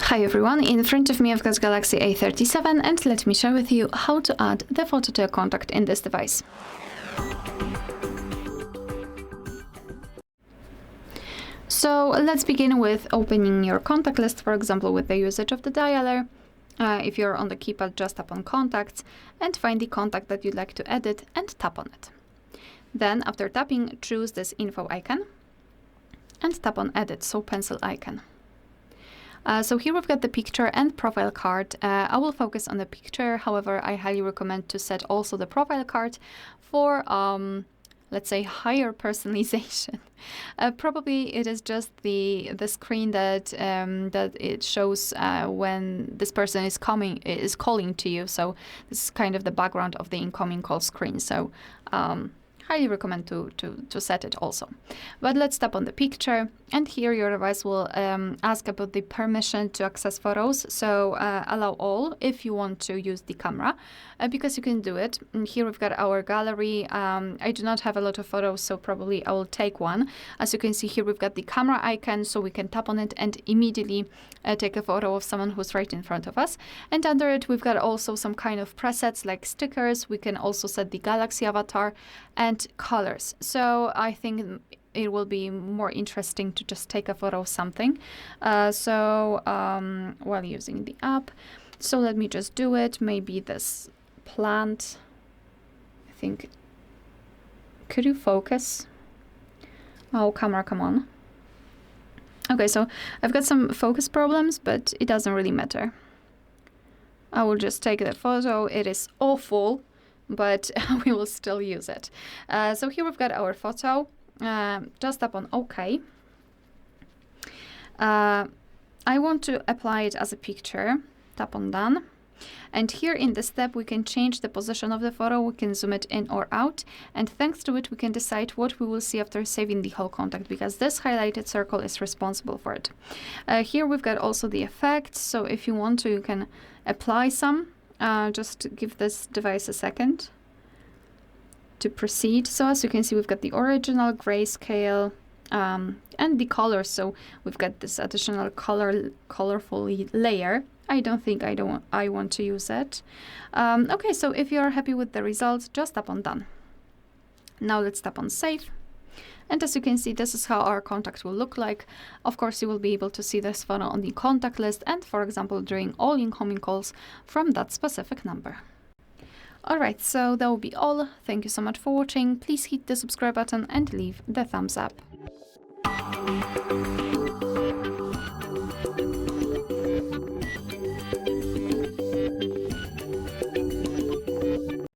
Hi everyone, in front of me I've got Galaxy A37 and let me share with you how to add the photo to a contact in this device. So let's begin with opening your contact list, for example with the usage of the dialer. If you're on the keypad, just tap on contacts and find the contact that you'd like to edit and tap on it. Then after tapping, choose this info icon and tap on edit, so pencil icon. So here we've got the picture and profile card. I will focus on the picture, however, I highly recommend to set also the profile card for, let's say, higher personalization. Probably it is just the screen that that it shows when this person is calling to you. So this is kind of the background of the incoming call screen. So highly recommend to set it also. But let's tap on the picture, and here your device will ask about the permission to access photos. So allow all if you want to use the camera, because you can do it. And here we've got our gallery. I do not have a lot of photos, so probably I will take one. As you can see here, we've got the camera icon, so we can tap on it and immediately take a photo of someone who's right in front of us. And under it, we've got also some kind of presets like stickers. We can also set the Galaxy avatar and colors. So I think it will be more interesting to just take a photo of something while using the app. So let me just do it. Maybe this plant. I think, could you focus? Oh, camera, come on. Okay, so I've got some focus problems, but it doesn't really matter. I will just take the photo. It is awful, but we will still use it. So here we've got our photo. Just tap on OK. I want to apply it as a picture. Tap on Done. And here in this step, we can change the position of the photo. We can zoom it in or out. And thanks to it, we can decide what we will see after saving the whole contact, because this highlighted circle is responsible for it. Here we've got also the effects. So if you want to, you can apply some. Just give this device a second to proceed. So as you can see, we've got the original grayscale and the colors. So we've got this additional colorful layer. I don't think I want to use it. Okay, so if you're happy with the results, just tap on Done. Now let's tap on Save. And as you can see, this is how our contact will look like. Of course, you will be able to see this photo on the contact list and, for example, during all incoming calls from that specific number. Alright, so that will be all. Thank you so much for watching. Please hit the subscribe button and leave the thumbs up.